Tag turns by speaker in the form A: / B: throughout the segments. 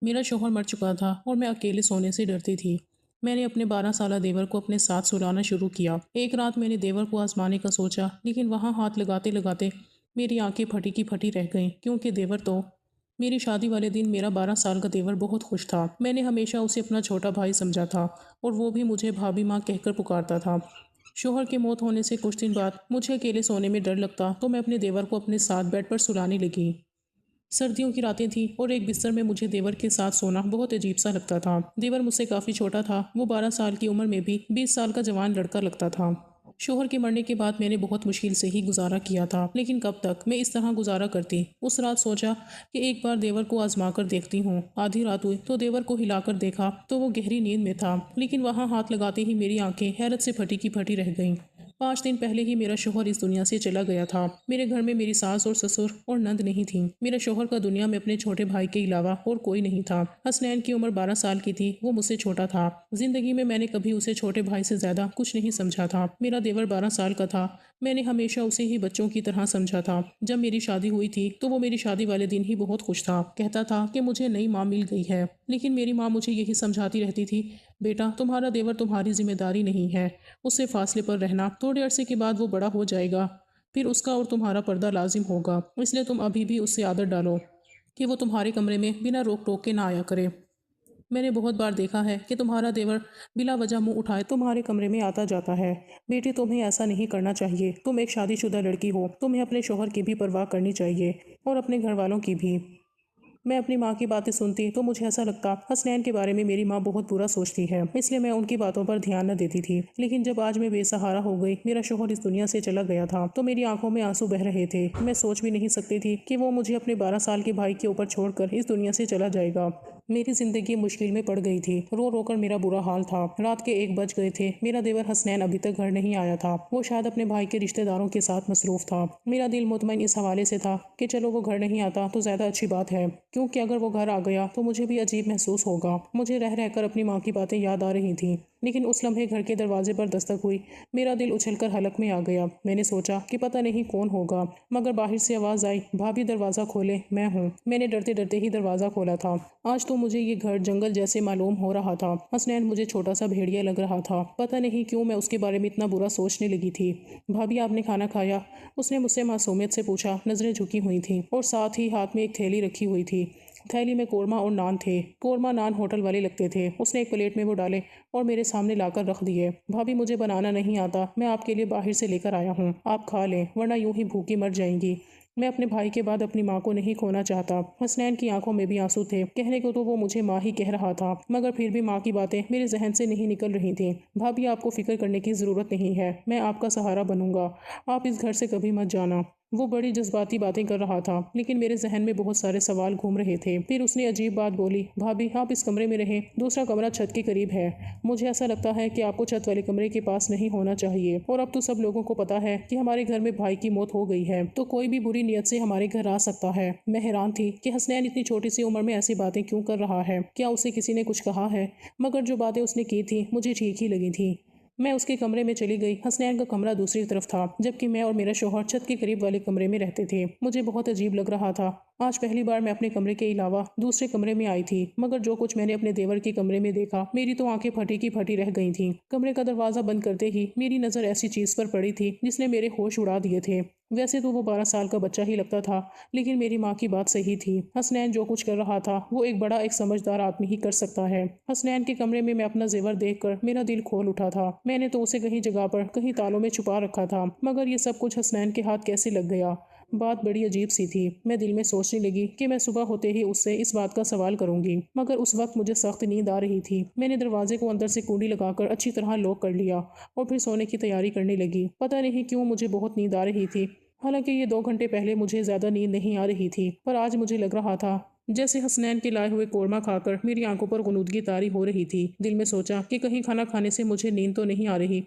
A: میرا شوہر مر چکا تھا اور میں اکیلے سونے سے ڈرتی تھی۔ میں نے اپنے 12 سالہ دیور کو اپنے ساتھ سلانا شروع کیا۔ ایک رات میں نے دیور کو آزمانے کا سوچا، لیکن وہاں ہاتھ لگاتے لگاتے میری آنکھیں پھٹی کی پھٹی رہ گئیں، کیونکہ دیور تو میری شادی والے دن میرا 12 سال کا دیور بہت خوش تھا۔ میں نے ہمیشہ اسے اپنا چھوٹا بھائی سمجھا تھا اور وہ بھی مجھے بھابھی ماں کہہ کر پکارتا تھا۔ شوہر کے موت ہونے سے کچھ دن بعد مجھے اکیلے سونے میں ڈر لگتا تو میں اپنے دیور کو اپنے ساتھ بیڈ پر سلانے لگی۔ سردیوں کی راتیں تھیں اور ایک بستر میں مجھے دیور کے ساتھ سونا بہت عجیب سا لگتا تھا۔ دیور مجھ سے کافی چھوٹا تھا، وہ 12 سال کی عمر میں بھی 20 سال کا جوان لڑکا لگتا تھا۔ شوہر کے مرنے کے بعد میں نے بہت مشکل سے ہی گزارا کیا تھا، لیکن کب تک میں اس طرح گزارا کرتی۔ اس رات سوچا کہ ایک بار دیور کو آزما کر دیکھتی ہوں۔ آدھی رات ہوئی تو دیور کو ہلا کر دیکھا تو وہ گہری نیند میں تھا، لیکن وہاں ہاتھ لگاتے ہی میری آنکھیں حیرت سے پھٹی کی پھٹی رہ گئیں۔ 5 دن پہلے ہی میرا شوہر اس دنیا سے چلا گیا تھا۔ میرے گھر میں میری ساس اور سسر اور نند نہیں تھیں۔ میرے شوہر کا دنیا میں اپنے چھوٹے بھائی کے علاوہ اور کوئی نہیں تھا۔ حسنین کی عمر 12 سال کی تھی، وہ مجھ سے چھوٹا تھا۔ زندگی میں نے کبھی اسے چھوٹے بھائی سے زیادہ کچھ نہیں سمجھا تھا۔ میرا دیور 12 سال کا تھا، میں نے ہمیشہ اسے ہی بچوں کی طرح سمجھا تھا۔ جب میری شادی ہوئی تھی تو وہ میری شادی والے دن ہی بہت خوش تھا، کہتا تھا کہ مجھے نئی ماں مل گئی ہے۔ لیکن میری ماں مجھے یہی سمجھاتی رہتی تھی، بیٹا تمہارا دیور تمہاری ذمہ داری نہیں ہے، اس سے فاصلے پر رہنا، تھوڑے عرصے کے بعد وہ بڑا ہو جائے گا، پھر اس کا اور تمہارا پردہ لازم ہوگا، اس لیے تم ابھی بھی اس سے عادت ڈالو کہ وہ تمہارے کمرے میں بنا روک ٹوک کے نہ آیا کرے۔ میں نے بہت بار دیکھا ہے کہ تمہارا دیور بلا وجہ منہ اٹھائے تمہارے کمرے میں آتا جاتا ہے۔ بیٹی تمہیں ایسا نہیں کرنا چاہیے، تم ایک شادی شدہ لڑکی ہو، تمہیں اپنے شوہر کی بھی پرواہ کرنی چاہیے اور اپنے گھر والوں کی بھی۔ میں اپنی ماں کی باتیں سنتی تو مجھے ایسا لگتا حسنین کے بارے میں میری ماں بہت برا سوچتی ہے، اس لیے میں ان کی باتوں پر دھیان نہ دیتی تھی۔ لیکن جب آج میں بے سہارا ہو گئی، میرا شوہر اس دنیا سے چلا گیا تھا، تو میری آنکھوں میں آنسو بہہ رہے تھے۔ میں سوچ بھی نہیں سکتی تھی کہ وہ مجھے اپنے 12 سال کے بھائی کے اوپر چھوڑ کر اس دنیا سے چلا جائے گا۔ میری زندگی مشکل میں پڑ گئی تھی، رو رو کر میرا برا حال تھا۔ رات کے 1 بج گئے تھے، میرا دیور حسنین ابھی تک گھر نہیں آیا تھا، وہ شاید اپنے بھائی کے رشتہ داروں کے ساتھ مصروف تھا۔ میرا دل مطمئن اس حوالے سے تھا کہ چلو وہ گھر نہیں آتا تو زیادہ اچھی بات ہے، کیونکہ اگر وہ گھر آ گیا تو مجھے بھی عجیب محسوس ہوگا۔ مجھے رہ رہ کر اپنی ماں کی باتیں یاد آ رہی تھیں، لیکن اس لمحے گھر کے دروازے پر دستک ہوئی، میرا دل اچھل کر حلق میں آ گیا۔ میں نے سوچا کہ پتہ نہیں کون ہوگا، مگر باہر سے آواز آئی، بھابھی دروازہ کھولے، میں ہوں۔ میں نے ڈرتے ڈرتے ہی دروازہ کھولا تھا۔ آج تو مجھے یہ گھر جنگل جیسے معلوم ہو رہا تھا۔ حسنین مجھے چھوٹا سا بھیڑیا لگ رہا تھا، پتہ نہیں کیوں میں اس کے بارے میں اتنا برا سوچنے لگی تھی۔ بھابھی آپ نے کھانا کھایا؟ اس نے مجھ سے معصومیت سے پوچھا، نظریں جھکی ہوئی تھیں اور ساتھ ہی ہاتھ میں ایک تھیلی رکھی ہوئی تھی۔ تھیلی میں قورمہ اور نان تھے، قورمہ نان ہوٹل والے لگتے تھے۔ اس نے ایک پلیٹ میں وہ ڈالے اور میرے سامنے لا کر رکھ دیے۔ بھابھی مجھے بنانا نہیں آتا، میں آپ کے لیے باہر سے لے کر آیا ہوں، آپ کھا لیں ورنہ یوں ہی بھوکی مر جائیں گی۔ میں اپنے بھائی کے بعد اپنی ماں کو نہیں کھونا چاہتا۔ حسنین کی آنکھوں میں بھی آنسو تھے، کہنے کو تو وہ مجھے ماں ہی کہہ رہا تھا، مگر پھر بھی ماں کی باتیں میرے ذہن سے نہیں نکل رہی تھیں۔ بھابھی آپ کو فکر کرنے کی ضرورت نہیں ہے، میں آپ کا سہارا بنوں گا، آپ اس گھر سے کبھی مت جانا۔ وہ بڑی جذباتی باتیں کر رہا تھا، لیکن میرے ذہن میں بہت سارے سوال گھوم رہے تھے۔ پھر اس نے عجیب بات بولی، بھابھی آپ اس کمرے میں رہیں، دوسرا کمرہ چھت کے قریب ہے، مجھے ایسا لگتا ہے کہ آپ کو چھت والے کمرے کے پاس نہیں ہونا چاہیے، اور اب تو سب لوگوں کو پتا ہے کہ ہمارے گھر میں بھائی کی موت ہو گئی ہے، تو کوئی بھی بری نیت سے ہمارے گھر آ سکتا ہے۔ میں حیران تھی کہ حسنین اتنی چھوٹی سی عمر میں ایسی باتیں کیوں کر رہا ہے، کیا اسے کسی نے کچھ کہا ہے؟ مگر جو باتیں اس نے کی تھیں مجھے ٹھیک ہی لگی تھیں۔ میں اس کے کمرے میں چلی گئی۔ حسنین کا کمرہ دوسری طرف تھا، جبکہ میں اور میرا شوہر چھت کے قریب والے کمرے میں رہتے تھے۔ مجھے بہت عجیب لگ رہا تھا، آج پہلی بار میں اپنے کمرے کے علاوہ دوسرے کمرے میں آئی تھی، مگر جو کچھ میں نے اپنے دیور کے کمرے میں دیکھا، میری تو آنکھیں پھٹی کی پھٹی رہ گئی تھیں۔ کمرے کا دروازہ بند کرتے ہی میری نظر ایسی چیز پر پڑی تھی جس نے میرے ہوش اڑا دیے تھے۔ ویسے تو وہ 12 سال کا بچہ ہی لگتا تھا، لیکن میری ماں کی بات صحیح تھی، حسنین جو کچھ کر رہا تھا وہ ایک سمجھدار آدمی ہی کر سکتا ہے۔ حسنین کے کمرے میں اپنا زیور دیکھ کر میرا دل کھول اٹھا تھا۔ میں نے تو اسے کہیں جگہ پر کہیں تالوں میں چھپا رکھا تھا، مگر یہ سب کچھ حسنین کے ہاتھ کیسے لگ گیا؟ بات بڑی عجیب سی تھی۔ میں دل میں سوچنے لگی کہ میں صبح ہوتے ہی اس سے اس بات کا سوال کروں گی، مگر اس وقت مجھے سخت نیند آ رہی تھی۔ میں نے دروازے کو اندر سے کنڈی لگا کر اچھی طرح لاک کر لیا اور پھر سونے کی تیاری کرنے لگی۔ پتہ نہیں کیوں مجھے بہت نیند آ رہی تھی، حالانکہ یہ 2 گھنٹے پہلے مجھے زیادہ نیند نہیں آ رہی تھی، پر آج مجھے لگ رہا تھا جیسے حسنین کے لائے ہوئے قورمہ کھا کر میری آنکھوں پر غنودگی طاری ہو رہی تھی۔ دل میں سوچا کہ کہیں کھانا کھانے سے مجھے نیند تو نہیں آ رہی،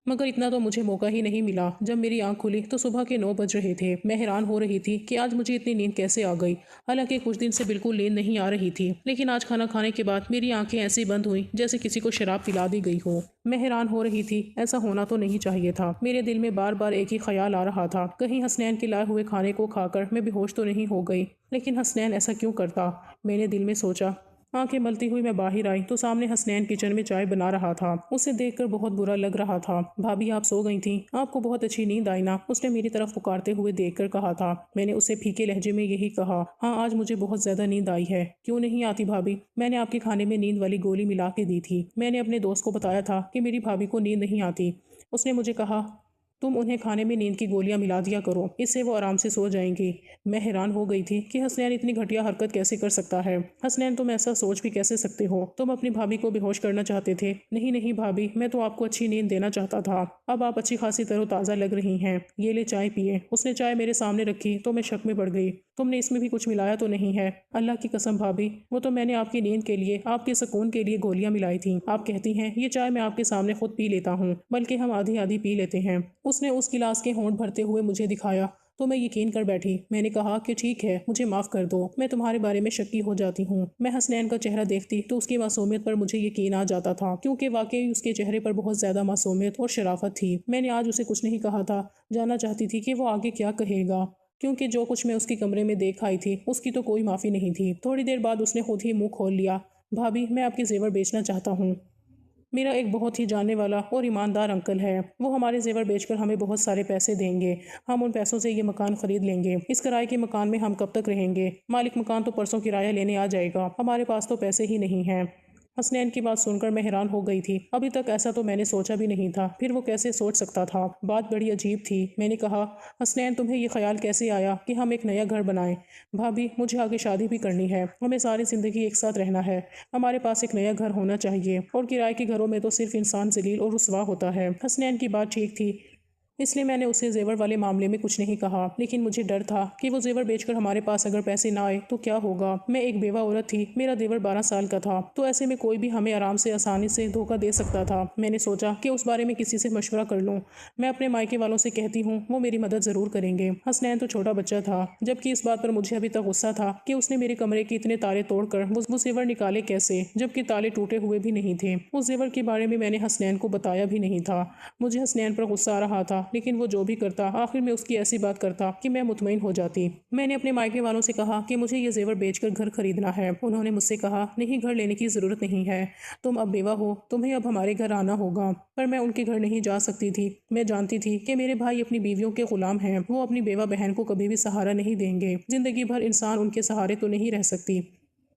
A: مگر اتنا تو مجھے موقع ہی نہیں ملا۔ جب میری آنکھ کھلی تو صبح کے 9 بج رہے تھے۔ میں حیران ہو رہی تھی کہ آج مجھے اتنی نیند کیسے آ گئی، حالانکہ کچھ دن سے بالکل نیند نہیں آ رہی تھی، لیکن آج کھانا کھانے کے بعد میری آنکھیں ایسی بند ہوئیں جیسے کسی کو شراب پلا دی گئی ہو۔ میں حیران ہو رہی تھی، ایسا ہونا تو نہیں چاہیے تھا۔ میرے دل میں بار بار ایک ہی خیال آ رہا تھا، کہیں حسنین کے لائے ہوئے کھانے کو کھا کر میں بے ہوش تو نہیں ہو گئی۔ لیکن حسنین ایسا کیوں کرتا؟ میں نے دل میں سوچا۔ आंखें मलती हुई मैं बाहर आई तो सामने हसनैन किचन में चाय बना रहा था। उसे देखकर बहुत बुरा लग रहा था। भाभी आप सो गई थी, आपको बहुत अच्छी नींद आई ना, उसने मेरी तरफ पुकारते हुए देखकर कहा था। मैंने उसे फीके लहजे में यही कहा, हाँ आज मुझे बहुत ज्यादा नींद आई है। क्यों नहीं आती भाभी, मैंने आपके खाने में नींद वाली गोली मिला के दी थी। मैंने अपने दोस्त को बताया था कि मेरी भाभी को नींद नहीं आती। उसने मुझे कहा तुम उन्हें खाने में नींद की गोलियां मिला दिया करो, इससे वो आराम से सो जाएंगी। मैं हैरान हो गई थी कि हसनैन इतनी घटिया हरकत कैसे कर सकता है। हसनैन तुम ऐसा सोच भी कैसे सकते हो, तुम अपनी भाभी को बेहोश करना चाहते थे। नहीं नहीं भाभी, मैं तो आपको अच्छी नींद देना चाहता था। अब आप अच्छी खासी तरोताज़ा लग रही हैं, ये ले चाय पिए। उसने चाय मेरे सामने रखी तो मैं शक में पड़ गई। तुमने इसमें भी कुछ मिलाया तो नहीं है? अल्लाह की कसम भाभी, वो तो मैंने आपकी नींद के लिए, आपके सुकून के लिए गोलियां मिलाई थी। आप कहती हैं ये चाय मैं आपके सामने खुद पी लेता हूँ, बल्कि हम आधी आधी पी लेते हैं। उसने उस गिलास के होंठ भरते हुए मुझे दिखाया तो मैं यकीन कर बैठी। मैंने कहा कि ठीक है, मुझे माफ़ कर दो, मैं तुम्हारे बारे में शक्की हो जाती हूँ। मैं हसनैन का चेहरा देखती तो उसकी मासूमियत पर मुझे यकीन आ जाता था, क्योंकि वाकई उसके चेहरे पर बहुत ज़्यादा मासूमियत और शराफत थी। मैंने आज उसे कुछ नहीं कहा था, जानना चाहती थी कि वो आगे क्या कहेगा, क्योंकि जो कुछ मैं उसके कमरे में देख आई थी उसकी तो कोई माफ़ी नहीं थी। थोड़ी देर बाद उसने खुद ही मुंह खोल लिया, भाभी मैं आपके जेवर बेचना चाहता हूँ। मेरा एक बहुत ही जानने वाला और ईमानदार अंकल है, वो हमारे जेवर बेचकर हमें बहुत सारे पैसे देंगे। हम उन पैसों से ये मकान खरीद लेंगे। इस किराए के मकान में हम कब तक रहेंगे? मालिक मकान तो परसों किराया लेने आ जाएगा, हमारे पास तो पैसे ही नहीं हैं। हसनैन की बात सुनकर मैं हैरान हो गई थी। अभी तक ऐसा तो मैंने सोचा भी नहीं था, फिर वो कैसे सोच सकता था? बात बड़ी अजीब थी। मैंने कहा, हसनैन तुम्हें ये ख्याल कैसे आया कि हम एक नया घर बनाएं? भाभी मुझे आगे शादी भी करनी है, हमें सारी ज़िंदगी एक साथ रहना है। हमारे पास एक नया घर होना चाहिए, और किराए के घरों में तो सिर्फ इंसान जलील और रुसवा होता है। हसनैन की बात ठीक थी, इसलिए मैंने उसे जेवर वाले मामले में कुछ नहीं कहा। लेकिन मुझे डर था कि वो जेवर बेचकर हमारे पास अगर पैसे ना आए तो क्या होगा। मैं एक बेवा औरत थी, मेरा देवर 12 साल का था, तो ऐसे में कोई भी हमें आराम से आसानी से धोखा दे सकता था। मैंने सोचा कि उस बारे में किसी से मशवरा कर लूँ। मैं अपने मायके वालों से कहती हूँ, वो मेरी मदद ज़रूर करेंगे। हसनैन तो छोटा बच्चा था, जबकि इस बात पर मुझे अभी तक गुस्सा था कि उसने मेरे कमरे के इतने ताले तोड़कर वो जेवर निकाले कैसे, जबकि ताले टूटे हुए भी नहीं थे। उस जेवर के बारे में मैंने हसनैन को बताया भी नहीं था। मुझे हसनैन पर गुस्सा आ रहा था, लेकिन वो जो भी करता आखिर में उसकी ऐसी बात करता कि मैं मुतमईन हो जाती। मैंने अपने मायके वालों से कहा कि मुझे ये जेवर बेचकर घर खरीदना है। उन्होंने मुझसे कहा, नहीं, घर लेने की ज़रूरत नहीं है, तुम अब बेवा हो, तुम्हें अब हमारे घर आना होगा। पर मैं उनके घर नहीं जा सकती थी। मैं जानती थी कि मेरे भाई अपनी बीवियों के गुलाम हैं, वो अपनी बेवा बहन को कभी भी सहारा नहीं देंगे। जिंदगी भर इंसान उनके सहारे तो नहीं रह सकती।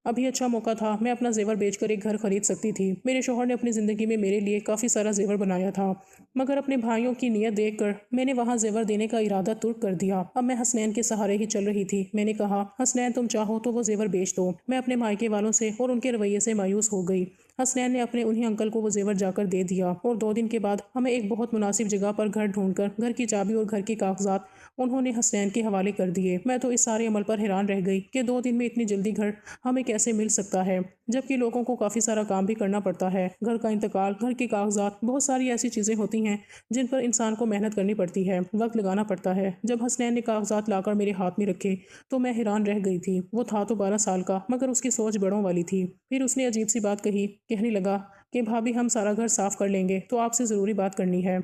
A: अभी अच्छा मौका था, मैं अपना जेवर बेचकर एक घर खरीद सकती थी। मेरे शौहर ने अपनी ज़िंदगी में मेरे लिए काफ़ी सारा जेवर बनाया था, मगर अपने भाइयों की नीयत देखकर मैंने वहाँ जेवर देने का इरादा तुर्क कर दिया। अब मैं हसनैन के सहारे ही चल रही थी। मैंने कहा, हसनैन तुम चाहो तो वो जेवर बेच दो। मैं अपने मायके वालों से और उनके रवैये से मायूस हो गई। हसनैन ने अपने उन्हीं अंकल को वो जेवर जाकर दे दिया, और 2 दिन के बाद हमें एक बहुत मुनासिब जगह पर घर ढूंढकर घर की चाबी और घर के कागजात उन्होंने हसनैन के हवाले कर दिए। मैं तो इस सारे अमल पर हैरान रह गई कि 2 दिन में इतनी जल्दी घर हमें कैसे मिल सकता है, जबकि लोगों को काफ़ी सारा काम भी करना पड़ता है। घर का इंतकाल, घर के कागजात, बहुत सारी ऐसी चीज़ें होती हैं जिन पर इंसान को मेहनत करनी पड़ती है, वक्त लगाना पड़ता है। जब हसनैन ने कागजात लाकर मेरे हाथ में रखे तो मैं हैरान रह गई थी। वो था तो 12 साल का, मगर उसकी सोच बड़ों वाली थी। फिर उसने अजीब सी बात कही, कहने लगा कि भाभी हम सारा घर साफ कर लेंगे, तो आपसे ज़रूरी बात करनी है।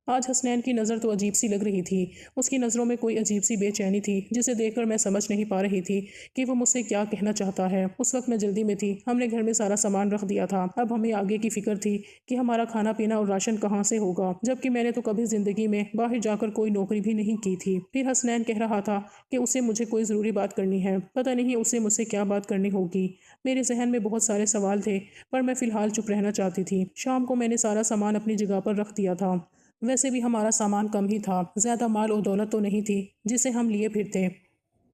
A: आज हसनैन की नज़र तो अजीब सी लग रही थी। उसकी नज़रों में कोई अजीब सी बेचैनी थी, जिसे देखकर मैं समझ नहीं पा रही थी कि वो मुझसे क्या कहना चाहता है। उस वक्त मैं जल्दी में थी, हमने घर में सारा सामान रख दिया था। अब हमें आगे की फिक्र थी कि हमारा खाना पीना और राशन कहाँ से होगा, जबकि मैंने तो कभी ज़िंदगी में बाहर जाकर कोई नौकरी भी नहीं की थी। फिर हसनैन कह रहा था कि उसे मुझे कोई ज़रूरी बात करनी है। पता नहीं उसे मुझसे क्या बात करनी होगी। मेरे जहन में बहुत सारे सवाल थे, पर मैं फ़िलहाल चुप रहना चाहती थी। शाम को मैंने सारा सामान अपनी जगह पर रख दिया था। वैसे भी हमारा सामान कम ही था, ज़्यादा माल और दौलत तो नहीं थी जिसे हम लिए फिरते।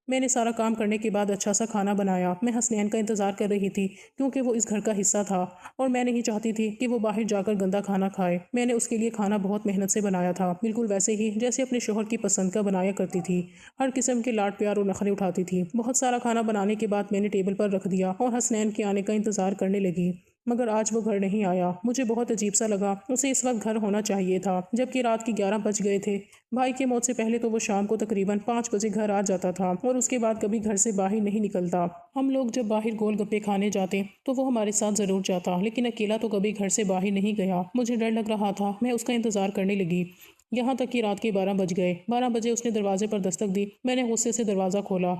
A: मैंने सारा काम करने के बाद अच्छा सा खाना बनाया। मैं हसनैन का इंतज़ार कर रही थी, क्योंकि वो इस घर का हिस्सा था और मैं नहीं चाहती थी कि वो बाहर जाकर गंदा खाना खाए। मैंने उसके लिए खाना बहुत मेहनत से बनाया था, बिल्कुल वैसे ही जैसे अपने शोहर की पसंद का बनाया करती थी। हर किस्म के लाड प्यार और नखरे उठाती थी। बहुत सारा खाना बनाने के बाद मैंने टेबल पर रख दिया और हसनैन के आने का इंतज़ार करने लगी, मगर आज वो घर नहीं आया। मुझे बहुत अजीब सा लगा। उसे इस वक्त घर होना चाहिए था, जबकि रात के 11 बज गए थे। भाई की मौत से पहले तो वो शाम को तकरीबन 5 बजे घर आ जाता था, और उसके बाद कभी घर से बाहर नहीं निकलता। हम लोग जब बाहर गोलगप्पे खाने जाते तो वो हमारे साथ ज़रूर जाता, लेकिन अकेला तो कभी घर से बाहर नहीं गया। मुझे डर लग रहा था। मैं उसका इंतज़ार करने लगी, यहाँ तक कि रात के 12 बज गए। 12 बजे उसने दरवाजे पर दस्तक दी। मैंने गुस्से से दरवाज़ा खोला।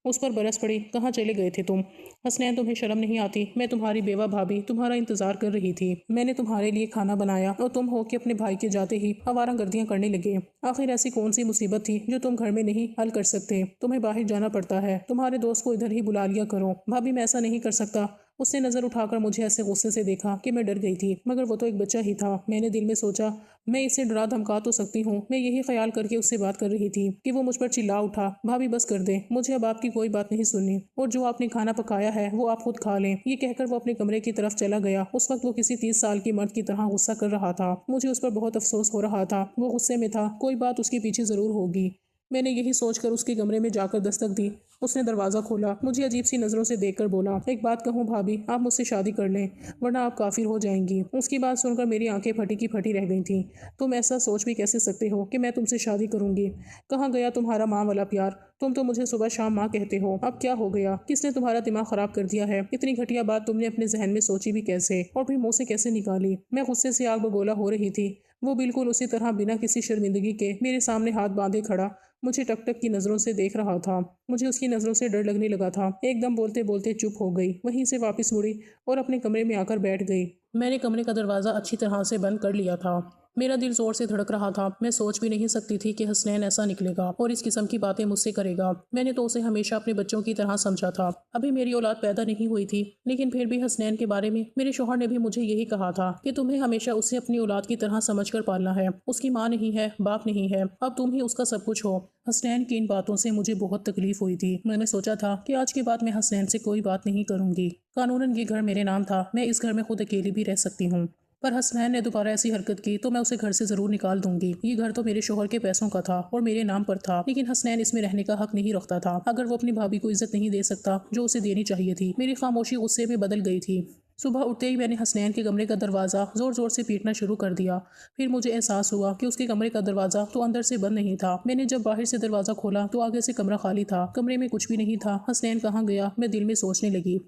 A: उस पर बरस पड़ी। कहाँ चले गए थे तुम? हसनैन, तुम्हें शर्म नहीं आती? मैं तुम्हारी बेवा भाभी तुम्हारा इंतजार कर रही थी। मैंने तुम्हारे लिए खाना बनाया और तुम हो के अपने भाई के जाते ही आवारा गर्दियां करने लगे। आखिर ऐसी कौन सी मुसीबत थी जो तुम घर में नहीं हल कर सकते? तुम्हें बाहर जाना पड़ता है। तुम्हारे दोस्त को इधर ही बुला लिया करो। भाभी, मैं ऐसा नहीं कर सकता। उसने नजर उठाकर मुझे ऐसे गुस्से से देखा कि मैं डर गई थी, मगर वो तो एक बच्चा ही था। मैंने दिल में सोचा, मैं इसे डरा धमका तो सकती हूँ। मैं यही ख्याल करके उससे बात कर रही थी कि वो मुझ पर चिल्ला उठा, भाभी बस कर दे, मुझे अब आपकी कोई बात नहीं सुननी, और जो आपने खाना पकाया है वो आप खुद खा लें। ये कहकर वो अपने कमरे की तरफ चला गया। उस वक्त वो किसी 30 साल की मर्द की तरह गुस्सा कर रहा था। मुझे उस पर बहुत अफसोस हो रहा था। वो गुस्से में था, कोई बात उसके पीछे जरूर होगी। मैंने यही सोचकर उसके कमरे में जाकर दस्तक दी। उसने दरवाज़ा खोला, मुझे अजीब सी नज़रों से देखकर बोला, एक बात कहूँ भाभी, आप मुझसे शादी कर लें वरना आप काफिर हो जाएंगी। उसकी बात सुनकर मेरी आंखें फटी की फटी रह गई थीं। तुम ऐसा सोच भी कैसे सकते हो कि मैं तुमसे शादी करूंगी? कहाँ गया तुम्हारा माँ वाला प्यार? तुम तो मुझे सुबह शाम माँ कहते हो। अब क्या हो गया? किसने तुम्हारा दिमाग खराब कर दिया है? इतनी घटिया बात तुमने अपने जहन में सोची भी कैसे, और फिर मुंह से कैसे निकाली? मैं गुस्से से आग बगोला हो रही थी। वो बिल्कुल उसी तरह बिना किसी शर्मिंदगी के मेरे सामने हाथ बांधे खड़ा मुझे टकटक की नज़रों से देख रहा था। मुझे उसकी नज़रों से डर लगने लगा था। एकदम बोलते बोलते चुप हो गई, वहीं से वापस मुड़ी और अपने कमरे में आकर बैठ गई। मैंने कमरे का दरवाज़ा अच्छी तरह से बंद कर लिया था। मेरा दिल जोर से धड़क रहा था। मैं सोच भी नहीं सकती थी कि हसनैन ऐसा निकलेगा और इस किस्म की बातें मुझसे करेगा। मैंने तो उसे हमेशा अपने बच्चों की तरह समझा था। अभी मेरी औलाद पैदा नहीं हुई थी, लेकिन फिर भी हसनैन के बारे में मेरे शौहर ने भी मुझे यही कहा था कि तुम्हें हमेशा उसे अपनी औलाद की तरह समझकर पालना है। उसकी माँ नहीं है, बाप नहीं है, अब तुम ही उसका सब कुछ हो। हसनैन की इन बातों से मुझे बहुत तकलीफ हुई थी। मैंने सोचा था कि आज के बाद मैं हसनैन से कोई बात नहीं करूंगी। कानूनन ये घर मेरे नाम था, मैं इस घर में खुद अकेली भी रह सकती हूँ, पर हसनैन ने दोबारा ऐसी हरकत की तो मैं उसे घर से जरूर निकाल दूंगी। ये घर तो मेरे शोहर के पैसों का था और मेरे नाम पर था, लेकिन हसनैन इसमें रहने का हक नहीं रखता था। अगर वो अपनी भाभी को इज्जत नहीं दे सकता जो उसे देनी चाहिए थी। मेरी खामोशी गुस्से में बदल गई थी। सुबह उठते ही मैंने हसनैन के कमरे का दरवाज़ा ज़ोर ज़ोर से पीटना शुरू कर दिया। फिर मुझे एहसास हुआ कि उसके कमरे का दरवाज़ा तो अंदर से बंद नहीं था। मैंने जब बाहर से दरवाज़ा खोला तो आगे से कमरा खाली था। कमरे में कुछ भी नहीं था। हसनैन कहाँ गया? मैं दिल में सोचने लगी।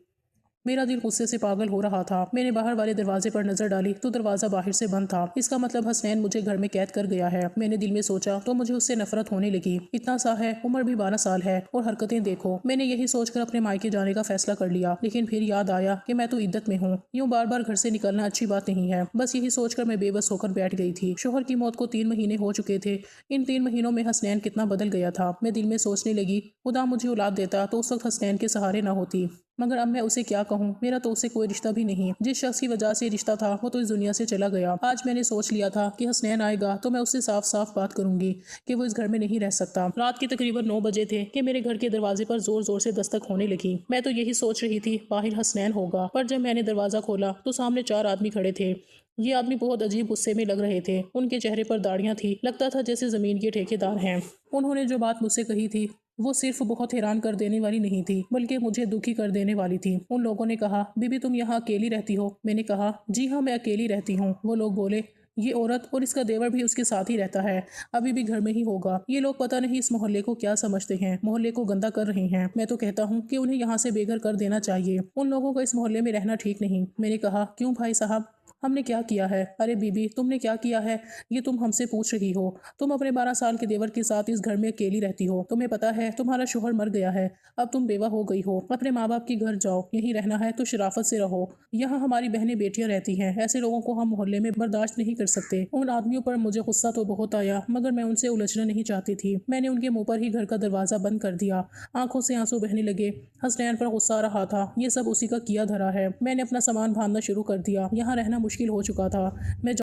A: मेरा दिल गुस्से से पागल हो रहा था। मैंने बाहर वाले दरवाजे पर नजर डाली तो दरवाजा बाहर से बंद था। इसका मतलब हसनैन मुझे घर में कैद कर गया है। मैंने दिल में सोचा तो मुझे उससे नफरत होने लगी। इतना सा है, उम्र भी 12 साल है और हरकतें देखो। मैंने यही सोचकर अपने मायके जाने का फैसला कर लिया, लेकिन फिर याद आया कि मैं तो इद्दत में हूँ। यूँ बार बार घर से निकलना अच्छी बात नहीं है। बस यही सोचकर मैं बेबस होकर बैठ गई थी। शोहर की मौत को 3 महीने हो चुके थे। इन 3 महीनों में हसनैन कितना बदल गया था। मैं दिल में सोचने लगी, खुदा मुझे औलाद देता तो उस वक्त हसनैन के सहारे ना होती। मगर अब मैं उसे क्या कहूँ? मेरा तो उससे कोई रिश्ता भी नहीं। जिस शख्स की वजह से रिश्ता था वो तो इस दुनिया से चला गया। आज मैंने सोच लिया था कि हसनैन आएगा तो मैं उससे साफ साफ बात करूंगी कि वो इस घर में नहीं रह सकता। रात के तकरीबन 9 बजे थे कि मेरे घर के दरवाजे पर जोर जोर से दस्तक होने लगी। मैं तो यही सोच रही थी बाहर हसनैन होगा, पर जब मैंने दरवाजा खोला तो सामने 4 आदमी खड़े थे। ये आदमी बहुत अजीब गुस्से में लग रहे थे। उनके चेहरे पर दाढ़ियां थी, लगता था जैसे जमीन के ठेकेदार हैं। उन्होंने जो बात मुझसे कही थी वो सिर्फ बहुत हैरान कर देने वाली नहीं थी, बल्कि मुझे दुखी कर देने वाली थी। उन लोगों ने कहा, बीबी तुम यहाँ अकेली रहती हो? मैंने कहा, जी हाँ मैं अकेली रहती हूँ। वो लोग बोले, ये औरत और इसका देवर भी उसके साथ ही रहता है, अभी भी घर में ही होगा। ये लोग पता नहीं इस मोहल्ले को क्या समझते हैं, मोहल्ले को गंदा कर रहे हैं। मैं तो कहता हूँ कि उन्हें यहाँ से बेघर कर देना चाहिए। उन लोगों को इस मोहल्ले में रहना ठीक नहीं। मैंने कहा, क्यों भाई साहब, हमने क्या किया है? अरे बीबी तुमने क्या किया है ये तुम हमसे पूछ रही हो? तुम अपने 12 साल के देवर के साथ इस घर में अकेली रहती हो। तुम्हें पता है तुम्हारा शोहर मर गया है, अब तुम बेवा हो गई हो। अपने माँ बाप के घर जाओ, यहीं रहना है तो शराफत से रहो। यहाँ हमारी बहनें बेटियां रहती हैं, ऐसे लोगों को हम मोहल्ले में बर्दाश्त नहीं कर सकते। उन आदमियों पर मुझे गुस्सा तो बहुत आया, मगर मैं उनसे उलझना नहीं चाहती थी। मैंने उनके मुंह पर ही घर का दरवाजा बंद कर दिया। आंखों से आंसू बहने लगे। हसनैन पर गुस्सा आ रहा था, ये सब उसी का किया धरा है। मैंने अपना सामान बांधना शुरू कर दिया। यहाँ रहना मुश्किल हो चुका था। मैं